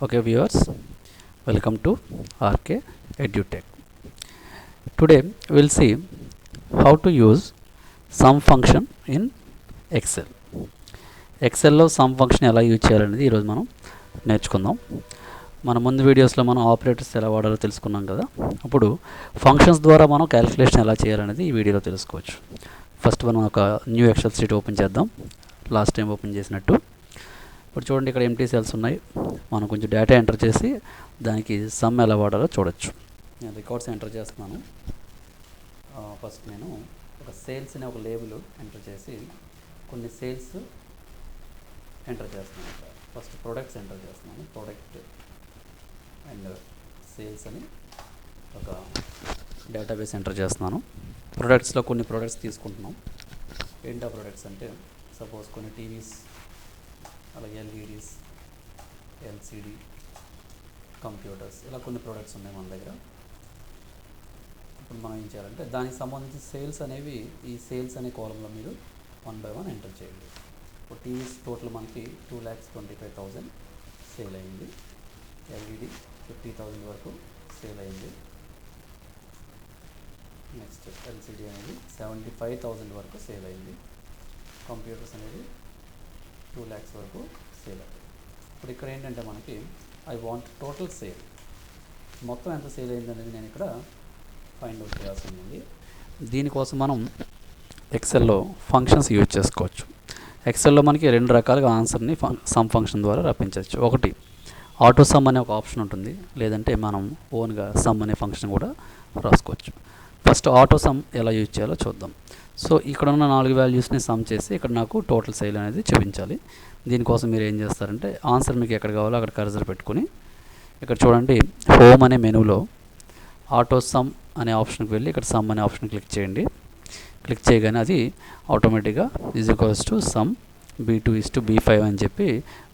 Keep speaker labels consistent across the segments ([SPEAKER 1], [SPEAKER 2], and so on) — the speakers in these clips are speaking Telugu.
[SPEAKER 1] Okay viewers, welcome to RK EduTech. Today we will see how to use sum function in Excel. ఎక్సెల్లో సమ్ ఫంక్షన్ ఎలా యూజ్ చేయాలనేది ఈరోజు మనం నేర్చుకుందాం. మన ముందు వీడియోస్లో మనం ఆపరేటర్స్ ఎలా వాడాలో తెలుసుకున్నాం కదా. ఇప్పుడు ఫంక్షన్స్ ద్వారా మనం క్యాలిక్యులేషన్ ఎలా చేయాలనేది ఈ వీడియోలో తెలుసుకోవచ్చు. ఫస్ట్ మనం ఒక న్యూ ఎక్సెల్ షీట్ ఓపెన్ చేద్దాం, లాస్ట్ టైం ఓపెన్ చేసినట్టు. ఇప్పుడు చూడండి, ఇక్కడ ఎంటీ సెల్స్ ఉన్నాయి. మనం కొంచెం డేటా ఎంటర్ చేసి దానికి సమ్ ఎలా వాడాలో చూడొచ్చు. నేను రికార్డ్స్ ఎంటర్ చేస్తున్నాను. ఫస్ట్ నేను ఒక సేల్స్ అనే ఒక లేబుల్ ఎంటర్ చేసి కొన్ని సేల్స్ ఎంటర్ చేస్తున్నాను. ఫస్ట్ ప్రొడక్ట్స్ ఎంటర్ చేస్తున్నాను. ప్రొడక్ట్ అండ్ సేల్స్ అని ఒక డేటాబేస్ ఎంటర్ చేస్తున్నాను. ప్రొడక్ట్స్లో కొన్ని ప్రొడక్ట్స్ తీసుకుంటున్నాం. ఏంటా ప్రొడక్ట్స్ అంటే సపోజ్ కొన్ని టీవీస్, అలాగే ఎల్ఈడీస్, ఎల్సిడి, కంప్యూటర్స్, ఇలా కొన్ని ప్రొడక్ట్స్ ఉన్నాయి మన దగ్గర. ఇప్పుడు మనం ఏం చేయాలంటే దానికి సంబంధించి సేల్స్ అనేవి ఈ సేల్స్ అనే కాలంలో మీరు 1 by 1 ఎంటర్ చేయండి. ఇప్పుడు టీవీస్ టోటల్ మనకి 2,25,000 సేల్ అయింది. ఎల్ఈడి 50,000 వరకు సేల్ అయింది. నెక్స్ట్ ఎల్సిడి అనేది 75,000 వరకు సేల్ అయింది. కంప్యూటర్స్ అనేది 2 lakhs వరకు సేల్ అయింది. ఇప్పుడు ఇక్కడ ఏంటంటే మనకి ఐ వాంట్ టోటల్ సేల్, మొత్తం ఎంత సేల్ అయింది అనేది నేను ఇక్కడ ఫైండ్ అవుట్ చేయాల్సి ఉంది. దీనికోసం మనం ఎక్సెల్లో ఫంక్షన్స్ యూజ్ చేసుకోవచ్చు. ఎక్సెల్లో మనకి 2 రకాలుగా ఆన్సర్ని సమ్ ఫంక్షన్ ద్వారా రప్పించవచ్చు. ఒకటి ఆటో సమ్ అనే ఒక ఆప్షన్ ఉంటుంది, లేదంటే మనం ఓన్గా సమ్ అనే ఫంక్షన్ కూడా రాసుకోవచ్చు. ఫస్ట్ ఆటో సమ్ ఎలా యూజ్ చేయాలో చూద్దాం. సో ఇక్కడ ఉన్న 4 వాల్యూస్ని సమ్ చేసి ఇక్కడ నాకు టోటల్ సేల్ అనేది చూపించాలి. దీనికోసం మీరు ఏం చేస్తారంటే ఆన్సర్ మీకు ఎక్కడ కావాలో అక్కడ కర్సర్ పెట్టుకుని ఇక్కడ చూడండి, హోమ్ అనే మెనూలో ఆటో సమ్ అనే ఆప్షన్కి వెళ్ళి ఇక్కడ సమ్ అనే ఆప్షన్ క్లిక్ చేయండి. క్లిక్ చేయగానే అది ఆటోమేటిక్గా = సమ్ B2:B5 అని చెప్పి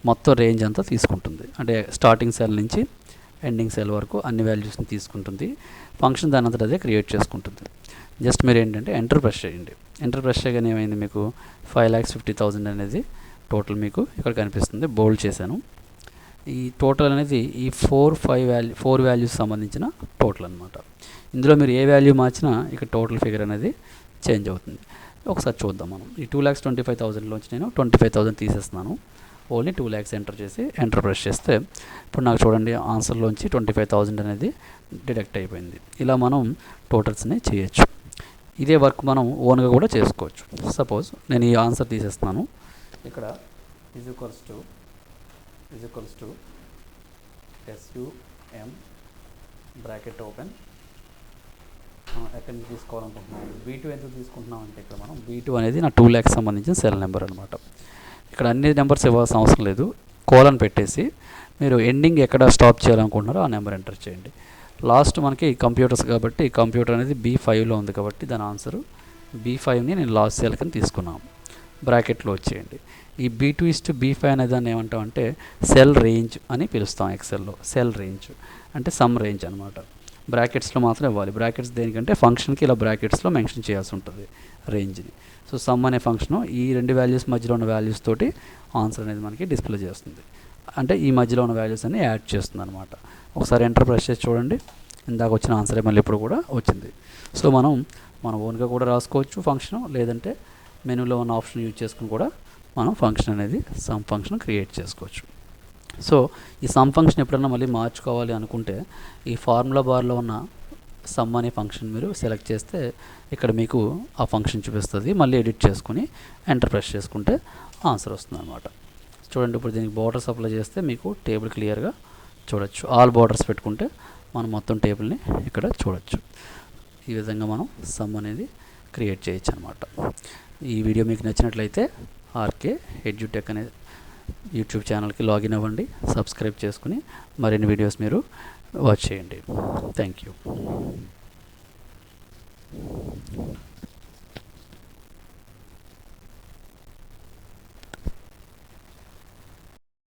[SPEAKER 1] మొత్తం రేంజ్ అంతా తీసుకుంటుంది. అంటే స్టార్టింగ్ సెల్ నుంచి ఎండింగ్ సెల్ వరకు అన్ని వాల్యూస్ని తీసుకుంటుంది. ఫంక్షన్ దాని అంతటా అదే క్రియేట్ చేసుకుంటుంది. జస్ట్ మీరు ఏంటంటే ఎంటర్ ప్రెస్ చేయండి. ఎంటర్ ప్రెస్ చేయగానే ఏమైంది, మీకు 5,50,000 అనేది టోటల్ మీకు ఇక్కడ కనిపిస్తుంది. బోల్డ్ చేశాను. ఈ టోటల్ అనేది ఈ 4 వాల్యూస్ సంబంధించిన టోటల్ అనమాట. ఇందులో మీరు ఏ వాల్యూ మార్చినా ఇక్కడ టోటల్ ఫిగర్ అనేది చేంజ్ అవుతుంది. ఒకసారి చూద్దాం మనం. ఈ 2,25,000లోంచి నేను 25,000 తీసేస్తున్నాను. ఓన్లీ 2 lakhs ఎంటర్ చేసి ఎంటర్ ప్రెస్ చేస్తే ఇప్పుడు నాకు చూడండి ఆన్సర్లోంచి 25,000 అనేది డిడక్ట్ అయిపోయింది. ఇలా మనం టోటల్స్ని చేయొచ్చు. ఇదే వర్క్ మనం ఓన్గా కూడా చేసుకోవచ్చు. సపోజ్ నేను ఈ ఆన్సర్ తీసేస్తున్నాను. ఇక్కడ is equals to SUM bracket open. ఎక్కడి నుంచి తీసుకోవాలనుకుంటున్నాం, B2 ఎందుకు తీసుకుంటున్నాం అంటే ఇక్కడ మనం B2 అనేది నా 2 lakhs సంబంధించిన సెల్ నెంబర్ అనమాట. ఇక్కడ అన్ని నెంబర్స్ ఇవ్వాల్సిన అవసరం లేదు. కోలన్ పెట్టేసి మీరు ఎండింగ్ ఎక్కడ స్టాప్ చేయాలనుకుంటున్నారో ఆ నెంబర్ ఎంటర్ చేయండి. లాస్ట్ మనకి కంప్యూటర్స్ కాబట్టి కంప్యూటర్ అనేది B5లో ఉంది కాబట్టి దాని ఆన్సరు B5ని నేను లాస్ట్ సెల్ కింద తీసుకున్నాను. బ్రాకెట్లో వచ్చేయండి. ఈ B2:B5 అనే దాన్ని ఏమంటామంటే సెల్ రేంజ్ అని పిలుస్తాం ఎక్సెల్లో. సెల్ రేంజ్ అంటే సమ్ రేంజ్ అనమాట. బ్రాకెట్స్లో మాత్రం ఇవ్వాలి. బ్రాకెట్స్ దేనికంటే ఫంక్షన్కి ఇలా బ్రాకెట్స్లో మెన్షన్ చేయాల్సి ఉంటుంది రేంజ్ని. సో సమ్ అనే ఫంక్షను ఈ 2 వాల్యూస్ మధ్యలో ఉన్న వాల్యూస్ తోటి ఆన్సర్ అనేది మనకి డిస్ప్లే చేస్తుంది. అంటే ఈ మధ్యలో ఉన్న వాల్యూస్ అన్ని యాడ్ చేస్తుంది అనమాట. ఒకసారి ఎంటర్ ప్రెస్ చేసి చూడండి, ఇందాక వచ్చిన ఆన్సరే మళ్ళీ ఇప్పుడు కూడా వచ్చింది. సో మనం ఓన్గా కూడా రాసుకోవచ్చు ఫంక్షన్, లేదంటే మెనూలో ఉన్న ఆప్షన్ యూజ్ చేసుకుని కూడా మనం ఫంక్షన్ అనేది సమ్ ఫంక్షన్ క్రియేట్ చేసుకోవచ్చు. సో ఈ సమ్ ఫంక్షన్ ఎప్పుడన్నా మళ్ళీ మార్చుకోవాలి అనుకుంటే ఈ ఫార్ములా బార్లో ఉన్న సమ్ అనే ఫంక్షన్ మీరు సెలెక్ట్ చేస్తే ఇక్కడ మీకు ఆ ఫంక్షన్ చూపిస్తుంది. మళ్ళీ ఎడిట్ చేసుకుని ఎంటర్ ప్రెస్ చేసుకుంటే ఆన్సర్ వస్తుంది అనమాట. చూడండి, ఇప్పుడు దీనికి బోర్డర్స్ అప్లై చేస్తే మీకు టేబుల్ క్లియర్గా చూడొచ్చు. ఆల్ బోర్డర్స్ పెట్టుకుంటే మనం మొత్తం టేబుల్ని ఇక్కడ చూడొచ్చు. ఈ విధంగా మనం సమ్ అనేది క్రియేట్ చేయొచ్చు అనమాట. ఈ వీడియో మీకు నచ్చినట్లయితే ఆర్కే ఎడ్యుటెక్ అనే యూట్యూబ్ ఛానల్కి లాగిన్ అవ్వండి, సబ్స్క్రైబ్ చేసుకుని మరిన్ని వీడియోస్ మీరు వాచ్ చేయండి. Thank you.